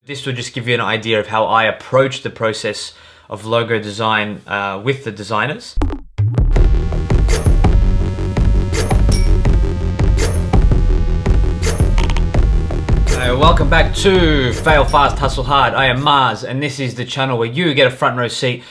This will just give you an idea of how I approach the process of logo design with the designers. Welcome back to Fail Fast, Hustle Hard. I am Mars, and this is the channel where you get a front row seat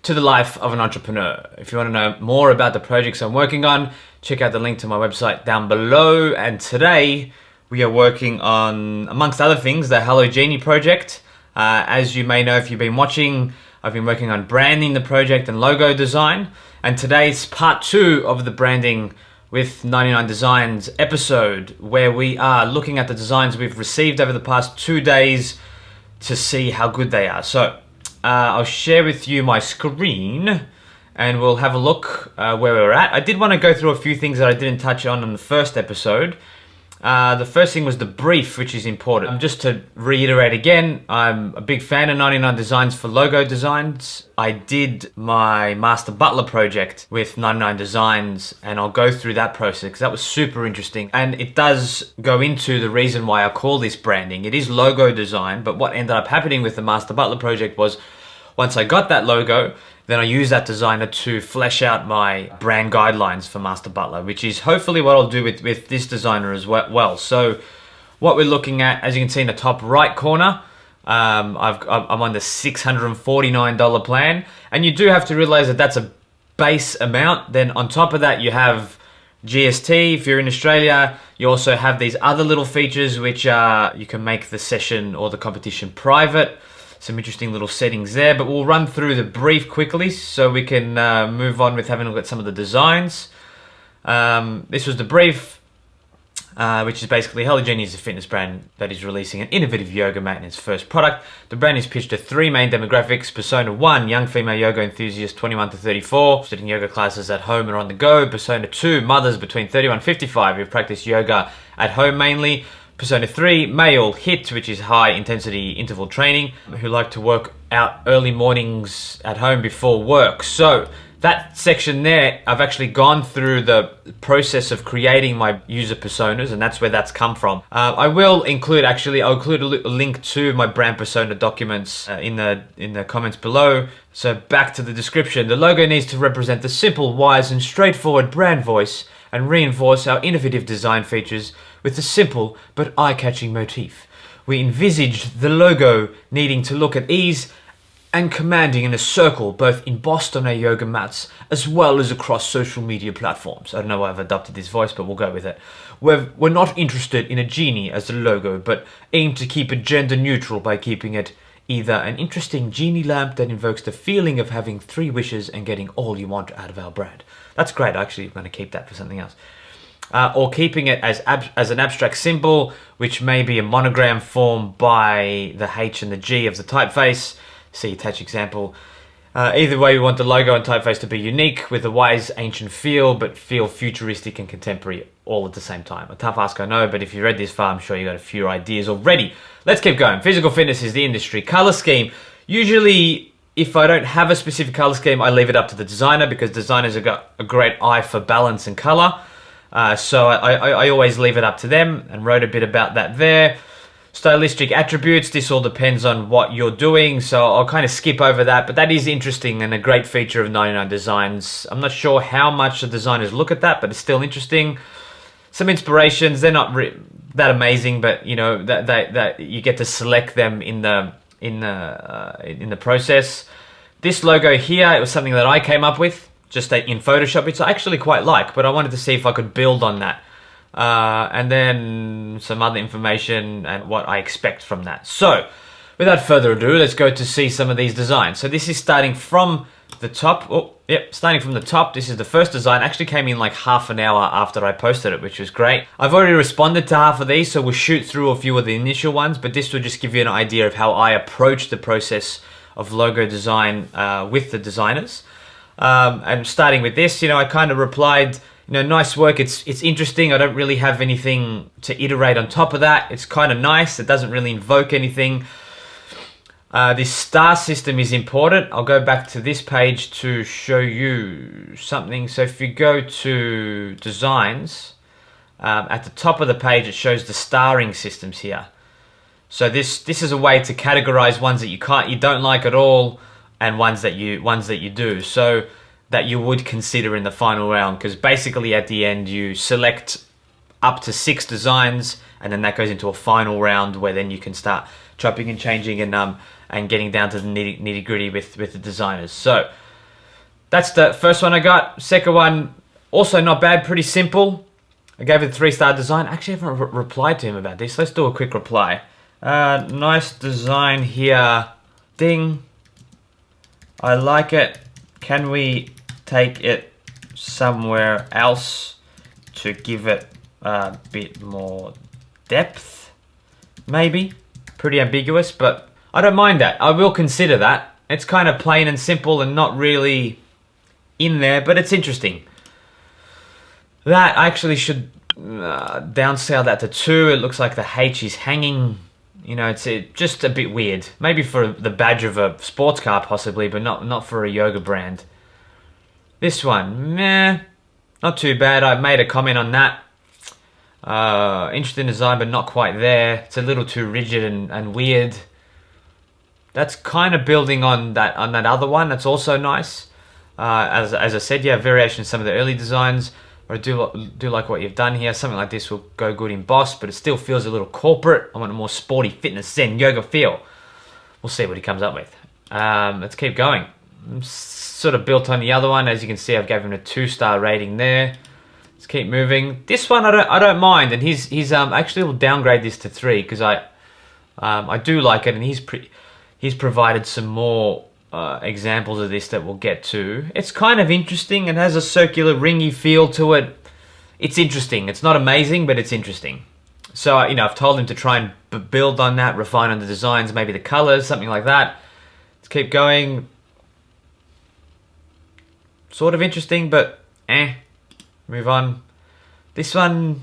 to the life of an entrepreneur. If you want to know more about the projects I'm working on, check out the link to my website down below. And today we are working on, amongst other things, the Hello Genie project. As you may know if you've been watching, I've been working on branding the project and logo design. And today's part 2 of the branding with 99 Designs episode, where we are looking at the designs we've received over the past 2 days to see how good they are. So I'll share with you my screen and we'll have a look where we're at. I did want to go through a few things that I didn't touch on in the first episode. The first thing was the brief, which is important. Just to reiterate again, I'm a big fan of 99 Designs for logo designs. I did my Master Butler project with 99 Designs, and I'll go through that process because that was super interesting. And it does go into the reason why I call this branding. It is logo design, but what ended up happening with the Master Butler project was once I got that logo, then I use that designer to flesh out my brand guidelines for Master Butler, which is hopefully what I'll do with this designer as well. So what we're looking at, as you can see in the top right corner, I'm on the $649 plan. And you do have to realize that that's a base amount. Then on top of that, you have GST. If you're in Australia, you also have these other little features, which are, you can make the session or the competition private. Some interesting little settings there, but we'll run through the brief quickly so we can move on with having a look at some of the designs. This was the brief, which is basically Hello Genie is a fitness brand that is releasing an innovative yoga mat in its first product. The brand is pitched to 3 main demographics. Persona 1, young female yoga enthusiast 21 to 34, sitting yoga classes at home or on the go. Persona 2, mothers between 31 and 55 who practice yoga at home mainly. Persona 3, male HIIT, which is high intensity interval training, who like to work out early mornings at home before work. So that section there, I've actually gone through the process of creating my user personas, and that's where that's come from. I'll include a link to my brand persona documents in the comments below. So back to the description. The logo needs to represent the simple, wise, and straightforward brand voice and reinforce our innovative design features with a simple but eye-catching motif. We envisaged the logo needing to look at ease and commanding in a circle, both embossed on our yoga mats as well as across social media platforms. I don't know why I've adopted this voice, but we'll go with it. We're not interested in a genie as the logo, but aim to keep it gender neutral by keeping it either an interesting genie lamp that invokes the feeling of having 3 wishes and getting all you want out of our brand. That's great, actually. I'm going to keep that for something else. Or keeping it as an abstract symbol, which may be a monogram formed by the H and the G of the typeface. See attached example. Either way, we want the logo and typeface to be unique with a wise ancient feel, but feel futuristic and contemporary all at the same time. A tough ask, I know, but if you read this far, I'm sure you got a few ideas already. Let's keep going. Physical fitness is the industry. Color scheme. Usually, if I don't have a specific color scheme, I leave it up to the designer because designers have got a great eye for balance and color. So I always leave it up to them, and wrote a bit about that there. Stylistic attributes, this all depends on what you're doing, so I'll kind of skip over that, but that is interesting and a great feature of 99 Designs. I'm not sure how much the designers look at that, but it's still interesting. Some inspirations, they're not that amazing, but you know that you get to select them in the process. This logo here, it was something that I came up with just in Photoshop, which I actually quite like, but I wanted to see if I could build on that. And then some other information and what I expect from that. So, without further ado, let's go to see some of these designs. So this is starting from the top. Starting from the top. This is the first design. Actually came in like half an hour after I posted it, which was great. I've already responded to half of these, so we'll shoot through a few of the initial ones, but this will just give you an idea of how I approach the process of logo design with the designers. And starting with this, I kind of replied, nice work. It's interesting. I don't really have anything to iterate on top of that. It's kind of nice. It doesn't really invoke anything. This star system is important. I'll go back to this page to show you something. So if you go to designs, at the top of the page, it shows the starring systems here. So this is a way to categorize ones that you don't like at all, and ones that you do, so that you would consider in the final round. Because basically at the end you select up to 6 designs, and then that goes into a final round where then you can start chopping and changing and getting down to the nitty gritty with the designers. So that's the first one I got. Second one, also not bad, pretty simple. I gave it a 3-star design. Actually, I haven't replied to him about this. Let's do a quick reply. Nice design here. Ding. I like it. Can we take it somewhere else to give it a bit more depth? Maybe. Pretty ambiguous, but I don't mind that. I will consider that. It's kind of plain and simple and not really in there, but it's interesting. That I actually should downscale that to 2. It looks like the H is hanging. You know, it's just a bit weird. Maybe for the badge of a sports car possibly, but not for a yoga brand. This one, meh, not too bad. I made a comment on that. Interesting design, but not quite there. It's a little too rigid and weird. That's kind of building on that other one. That's also nice. As I said, yeah, variation in some of the early designs. I do like what you've done here. Something like this will go good in Boss, but it still feels a little corporate. I want a more sporty fitness zen yoga feel. We'll see what he comes up with. Let's keep going. I'm sort of built on the other one. As you can see, I've given him a 2-star rating there. Let's keep moving. This one I don't mind, and he's actually will downgrade this to 3 because I do like it, and he's provided some more examples of this that we'll get to. It's kind of interesting and has a circular ringy feel to it. It's interesting. It's not amazing, but it's interesting. So, you know, I've told him to try and build on that, refine on the designs, maybe the colors, something like that. Let's keep going. Sort of interesting, but move on. This one,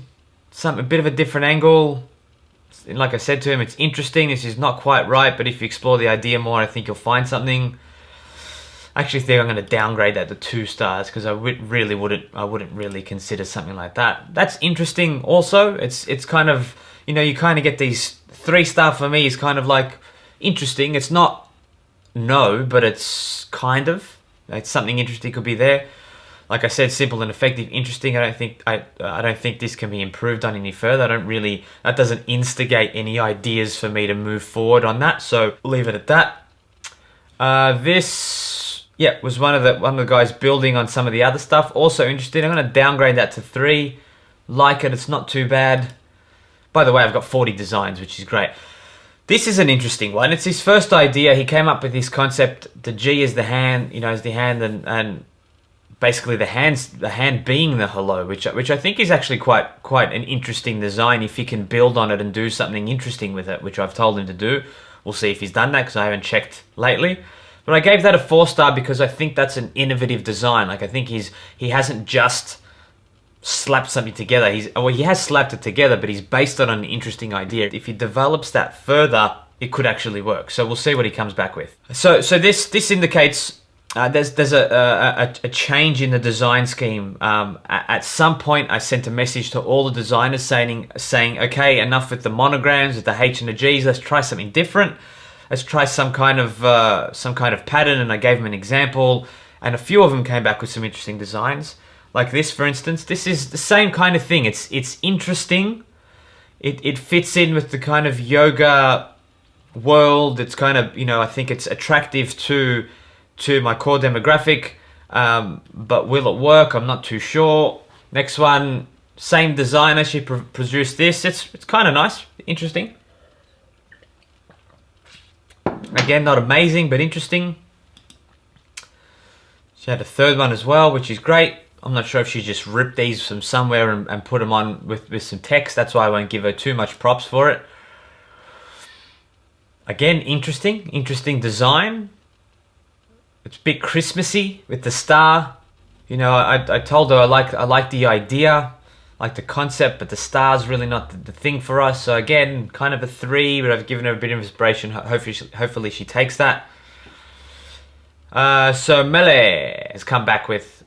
a bit of a different angle. And like I said to him, it's interesting. This is not quite right, but if you explore the idea more, I think you'll find something. I actually think I'm going to downgrade that to 2 stars because I wouldn't really consider something like that. That's interesting. Also, it's kind of, you know, you kind of get these 3-star for me is kind of like interesting. It's not no, but it's kind of it's something interesting could be there. Like I said, simple and effective, interesting. I don't think this can be improved on any further. That doesn't instigate any ideas for me to move forward on that. So leave it at that. This, yeah, was one of the guys building on some of the other stuff. Also interesting. I'm going to downgrade that to 3. Like it. It's not too bad. By the way, I've got 40 designs, which is great. This is an interesting one. It's his first idea. He came up with this concept. The G is the hand, you know, is the hand, and basically the hand being the hello, which I think is actually quite an interesting design if he can build on it and do something interesting with it, which I've told him to do. We'll see if he's done that because I haven't checked lately. But I gave that a 4-star because I think that's an innovative design. Like I think he hasn't just slapped something together. He has slapped it together, but he's based it on an interesting idea. If he develops that further, it could actually work. So we'll see what he comes back with. So this indicates there's a change in the design scheme. At some point, I sent a message to all the designers saying, okay, enough with the monograms, with the H and the G's. Let's try something different. Let's try some kind of pattern. And I gave them an example, and a few of them came back with some interesting designs. Like this, for instance. This is the same kind of thing. It's interesting. It fits in with the kind of yoga world. It's kind of, you know, I think it's attractive to my core demographic, but will it work? I'm not too sure. Next one, same designer. She produced this. It's kind of nice, interesting. Again, not amazing, but interesting. She had a third one as well, which is great. I'm not sure if she just ripped these from somewhere and put them on with some text. That's why I won't give her too much props for it. Again, interesting design. It's a bit Christmassy with the star. You know, I told her I like the idea, like the concept, but the star's really not the thing for us. So again, kind of a 3, but I've given her a bit of inspiration. Hopefully she takes that. So Mele has come back with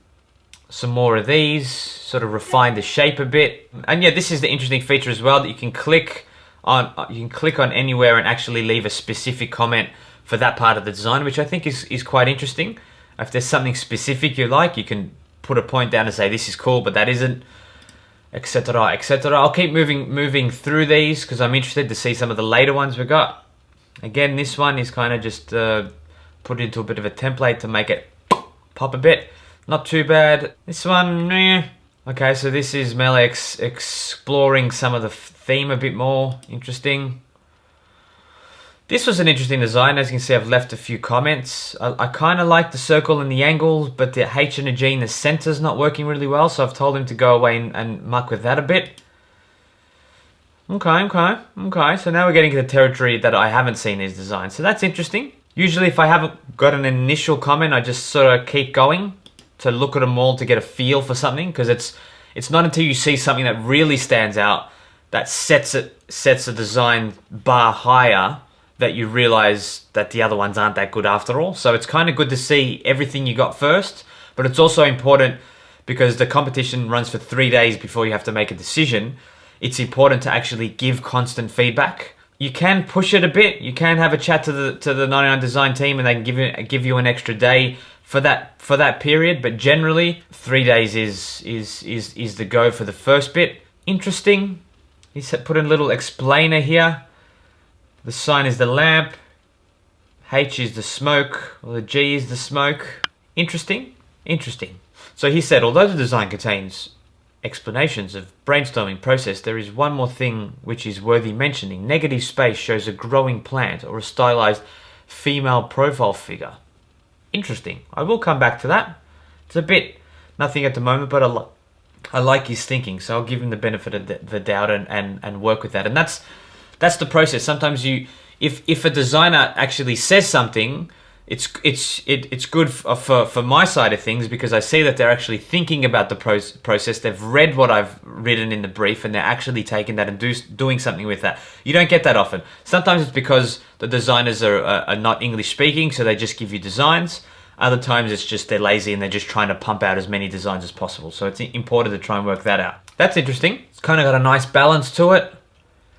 some more of these, sort of refined the shape a bit. And yeah, this is the interesting feature as well, that you can click you can click on anywhere and actually leave a specific comment for that part of the design, which I think is quite interesting. If there's something specific you like, you can put a point down and say this is cool, but that isn't, etc., etc. I'll keep moving through these because I'm interested to see some of the later ones we got. Again, this one is kind of just put into a bit of a template to make it pop a bit. Not too bad. This one, meh. Okay, so this is Melex exploring some of the theme a bit more. Interesting. This was an interesting design. As you can see, I've left a few comments. I kind of like the circle and the angles, but the H and the G in the center is not working really well, so I've told him to go away and muck with that a bit. Okay. So now we're getting to the territory that I haven't seen these designs, so that's interesting. Usually if I haven't got an initial comment, I just sort of keep going to look at them all to get a feel for something, because it's not until you see something that really stands out that sets the design bar higher that you realize that the other ones aren't that good after all. So it's kind of good to see everything you got first, but it's also important because the competition runs for 3 days before you have to make a decision. It's important to actually give constant feedback. You can push it a bit. You can have a chat to the 99 Design team and they can give you an extra day for that period, but generally 3 days is the go for the first bit. Interesting. He put in a little explainer here. The sign is the lamp, H is the smoke, or the G is the smoke. Interesting. So he said, although the design contains explanations of brainstorming process, there is one more thing which is worthy mentioning. Negative space shows a growing plant or a stylized female profile figure. Interesting. I will come back to that. It's a bit nothing at the moment, but I like his thinking, so I'll give him the benefit of the doubt and work with that. And that's the process. Sometimes if a designer actually says something, it's good for my side of things because I see that they're actually thinking about the process. They've read what I've written in the brief and they're actually taking that and doing something with that. You don't get that often. Sometimes it's because the designers are not English speaking, so they just give you designs. Other times it's just they're lazy and they're just trying to pump out as many designs as possible. So it's important to try and work that out. That's interesting. It's kind of got a nice balance to it.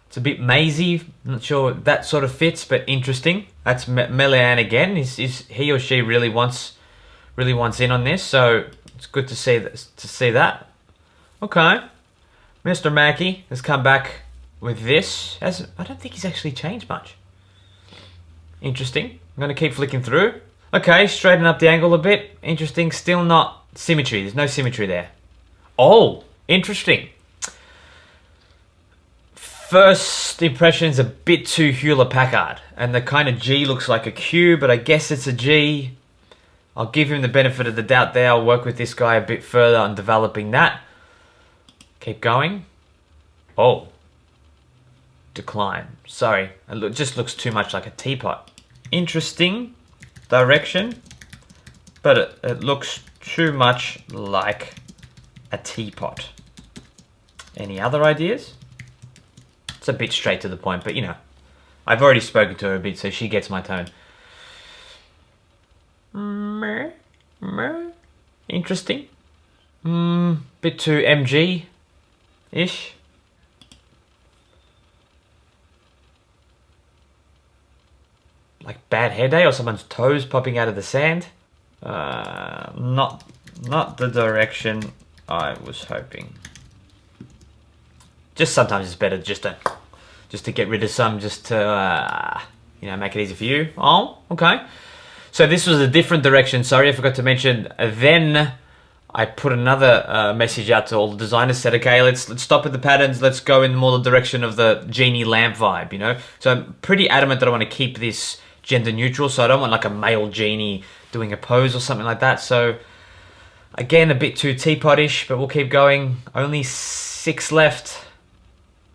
It's a bit mazy. I'm not sure that sort of fits, but interesting. That's Melian again. Is he or she really wants in on this? So it's good to see that. Okay, Mr. Mackey has come back with this. I don't think he's actually changed much. Interesting. I'm going to keep flicking through. Okay, straighten up the angle a bit. Interesting. Still not symmetry. There's no symmetry there. Oh, interesting. First impression is a bit too Hewlett-Packard, and the kind of G looks like a Q, but I guess it's a G. I'll give him the benefit of the doubt there. I'll work with this guy a bit further on developing that. Keep going. Oh. Decline. Sorry. It just looks too much like a teapot. Interesting direction, but it looks too much like a teapot. Any other ideas? It's a bit straight to the point, but you know, I've already spoken to her a bit, so she gets my tone. Interesting. Bit too MG-ish. Like bad hair day or someone's toes popping out of the sand. Not the direction I was hoping. Just sometimes it's better just to get rid of some, just to make it easy for you. Oh, okay. So this was a different direction. Sorry, I forgot to mention. Then I put another message out to all the designers. Said, okay, let's stop with the patterns. Let's go in more the direction of the genie lamp vibe. You know. So I'm pretty adamant that I want to keep this gender neutral. So I don't want like a male genie doing a pose or something like that. So again, a bit too teapot-ish, but we'll keep going. Only 6 left.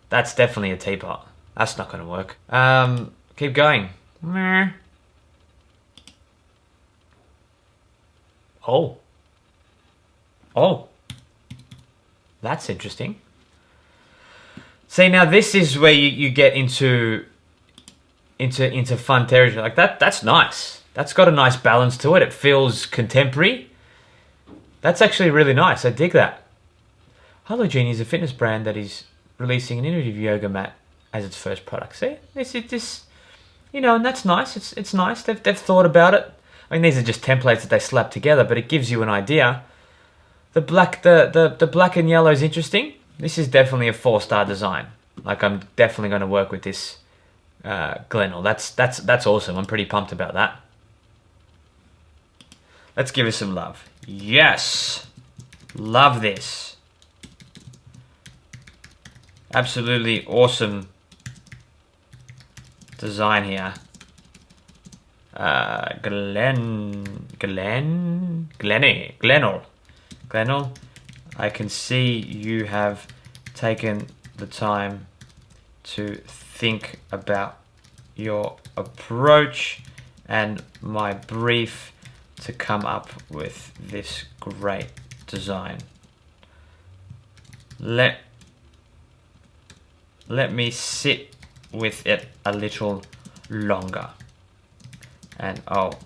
That's definitely a teapot. That's not going to work. Keep going. Oh. That's interesting. See, now this is where you get into fun territory. Like that's nice. That's got a nice balance to it. It feels contemporary. That's actually really nice. I dig that. Hello Genie is a fitness brand that is releasing an innovative yoga mat as its first product. See, this, and that's nice. It's nice. They've thought about it. I mean, these are just templates that they slap together, but it gives you an idea. The black and yellow is interesting. This is definitely a 4-star design. Like, I'm definitely going to work with this Glenelg. That's awesome. I'm pretty pumped about that. Let's give it some love. Yes, love this. Absolutely awesome design here. Glenelg, I can see you have taken the time to think about your approach and my brief to come up with this great design. Let me sit with it a little longer and I'll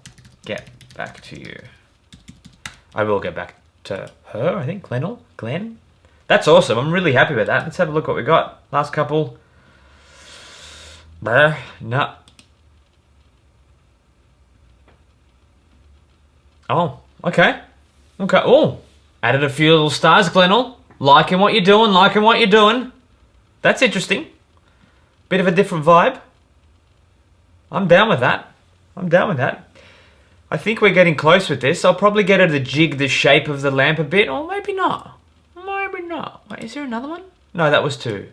get back to you. I will get back to her, I think. Glenn. That's awesome. I'm really happy with that. Let's have a look what we got. Last couple. No. Oh, okay. Okay. Oh, added a few little stars, Glenelg. Liking what you're doing. That's interesting. Bit of a different vibe. I'm down with that. I think we're getting close with this. I'll probably get her to jig the shape of the lamp a bit, or maybe not. Wait, is there another one? No, that was 2.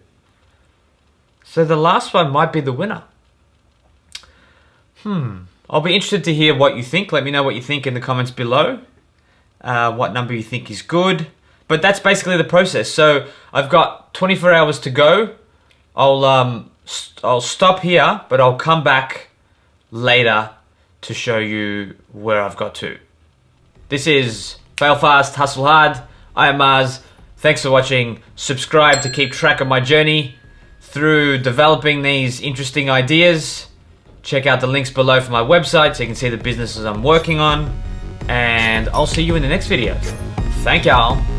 So the last one might be the winner. I'll be interested to hear what you think. Let me know what you think in the comments below. What number you think is good. But that's basically the process. So I've got 24 hours to go. I'll stop here, but I'll come back later to show you where I've got to. This is Fail Fast, Hustle Hard. I am Mars. Thanks for watching. Subscribe to keep track of my journey through developing these interesting ideas. Check out the links below for my website so you can see the businesses I'm working on. And I'll see you in the next video. Thank y'all.